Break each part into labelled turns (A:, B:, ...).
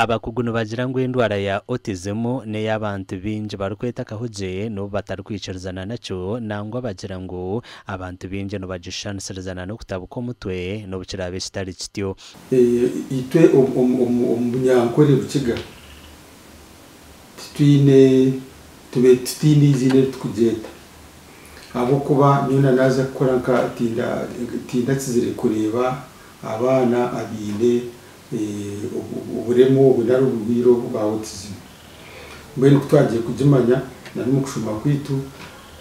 A: abakuguno bagira ngo indwara ya autism ne y'abantu binje barukweta kahuje no batarukwicarizana nacyo nangwa bagira ngo abantu binje no bagishanishirizana no kutabuko mutwe no bukirabe kitari kityo
B: itwe umunyankore rukiga twine tubetini zine tukugeta abo kuba nyuna naza gukora nka tinda kizire kureba abana abine uburemo bunari ubwiro bwa autism mbere twagiye kujimanya narimo kushuma kwitu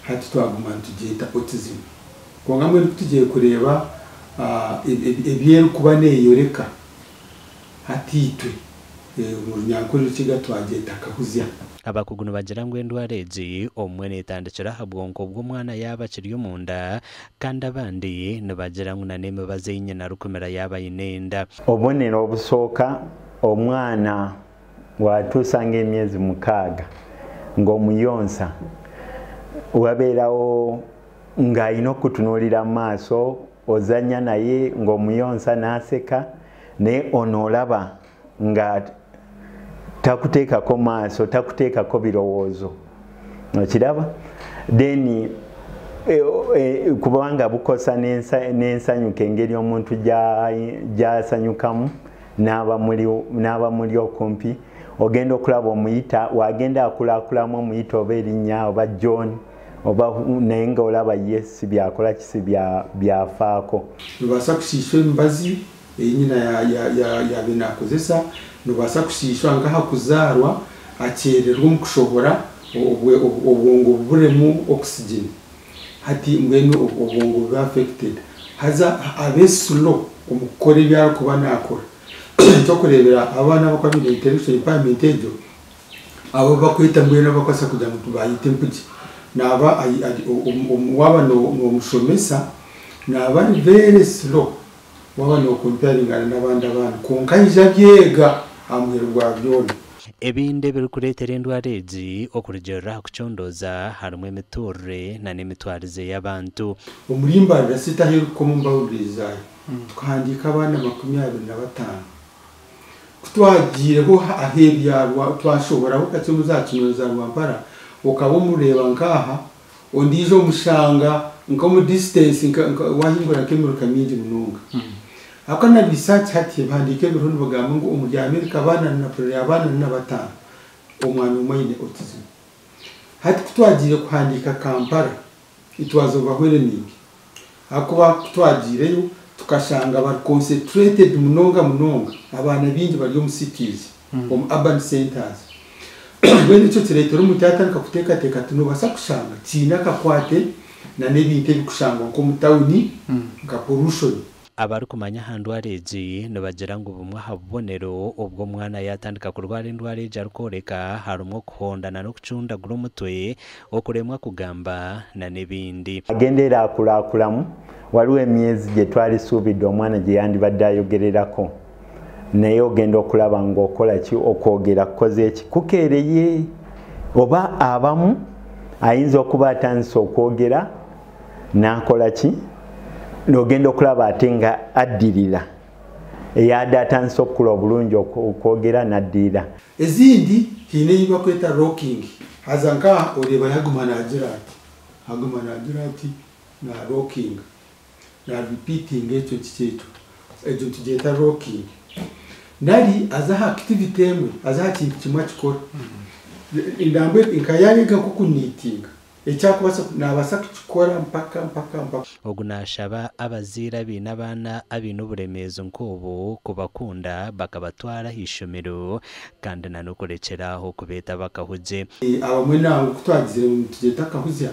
B: hati twaguma tugeta autism ko ngamwe tugiye kureba ebyero kuba neyoreka hatitwe umunyankore rukiga twageta kahuzya
A: abakuguno bagira ngo endwareji omwe netandikira habwonko bw'umwana yaba kiri mu nda kandi abandi nabagira ngo naneme bazenye na rukomera yaba inenda
C: obonero obusoka omwana watusanga emyezi mukaga ngo muyonsa waberawo nga ino kutunulira maso ozanya naye ngo muyonsa naseka ne onolaba nga takuteka ko maso takuteka ko birowozo okiraba then kubanga bukosa n'ensanyuka engeri omuntu gyasanyukamu n'aba muri okumpi ogenda okulaba omuyita wagenda akulakulamu omuyita oba erinnya oba John oba naye nga olaba yes byakola kisi byafaako
B: nubasa kushisha embazi nyina ya binakozesa nubasa kushishwa ngaha kuzarwa akererwa mu kushobora obwongo buremu oxygen hati mwene obwongo bwa affected haza abesulo umukore byaro kuba nakora cyo kurebera abana bakwabire intellectual impairment ejo abo bakwita mwene bakwasa kujya mu tubayite mpuki naba waba no mushomesa naba very slow waba no comparing n'abandi abantu konkayija byega amwerwa byone
A: ebinde birukuretera endwareji okurugera kucondoza harumwe emiturre na nemitwarize y'abantu
B: umurimbarira sitahe ko mu mbawuriza twandika abana 25 kutwagireho ahebyarwa twashobora ukatse muzakinoza rwambara ukaba mureba ngaha ondijo mushanga ngo mu distance wahingura kemuruka mingi mununga akana research hati bandike birundi bagamba ngo umurya Amerika abana na prole abana na batanu umwana umwe autism hati kutwagiye kuhandika Kampala itwazo bahwere ningi akuba kutwagireyo tukashanga ba concentrated munonga abana bingi bari mu cities urban centers when cyo tiretero mutatanka kuteka teka tuno basa kushanga cina kakwate na nebinte bikushanga ko mutawuni ka pollution
A: abari kumanya handwareji nabagira ngo bumwe habonero ubwo mwana yatandika kurwara indwareji arukoreka harumwo kuhondana no kucundagura umutwe okuremwa kugamba na nebindi
C: agendera akurakulamu waliwe emyezi gye twali suubidde omwana gye yandibadde ayogererako naye ogenda okulaba ng'okola ki okwogera kukoze eki kukeereye oba abamu ayinza okuba atandise okwogera n'akola ki n'ogenda okulaba ate nga addirira eyadde atandise okukula obulungi okwogera n'addirira
B: ezindi hine yiba kweta rocking azanka oreba yagumana agira ati na rocking na repeating ekyo kiteto ekyo tugeta rocking nari azaha activity emwe azaha kintu kimwe kikora indambe inkayaniga kukunitinga ecyakubasa nabasa kukora mpaka
A: ogunashaba abazira binabana abinuburemezo nkobo kubakunda bakabatwara hishomero kandi nanukorekeraho kubeta bakahuje
B: abamwe nango kutwagizire mu tugeta kahuzya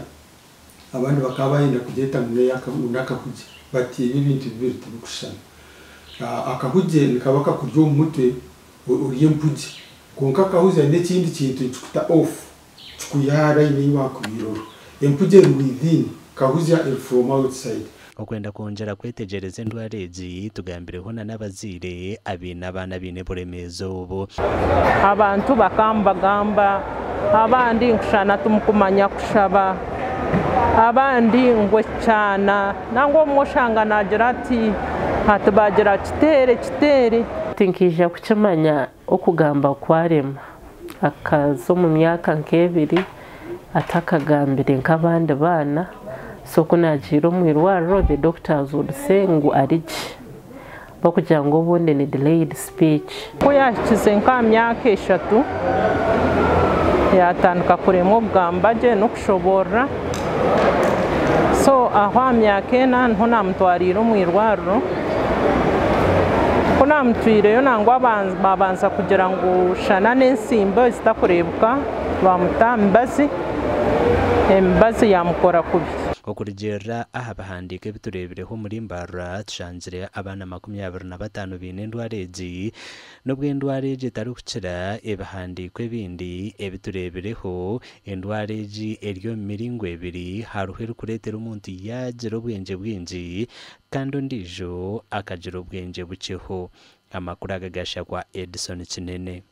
B: abandi bakaba yenda kugeta mwe yakahuje bati ibintu bibiri tubikushana akahuje nikabaka kuryo umutwe uriye mpuje konka kahuzya n'ikindi kintu kikuta off kuyara iniwa kubiroro empuje within kahuzya from outside
A: okwenda kongera kwetegereza endwareji tugambireho n'abazire abana bine buremezo ubu
D: abantu bakambagamba abandi nkushana tumukumanya kushaba abandi ngwe cyana nango mushanga nagira ati hatubagira kitere tinkije kukimanya okugamba kwarema akazo mu myaka nk'ebiri atakagambire nk'abandi bana so kunagira mu irwariro the doctors would say ngu ariki bakugira ngo ubundi ni delayed speech ko yakize nka myaka 3 yatandika kurema ubwamba je no kushobora so aho myaka 9 nto namutwarira mu irwariro kuna mtwireyo nangwa babanza kugira ngo shana n'ensimba zitakurebuka bamutambazi embazi yamukora kubi
A: okurigera aha bahandike biturebireho muri mbara tushanzire abana 25 binendwareji nobwendwareji tarukira ebahandikwe bindi ebiturebireho endwareji eryo miringo ebiri haruheru kuretera umuntu yagero bwenge bwinji kandi ndijo akagero bwenge buceho amakuru agagasha kwa Edison Kinene.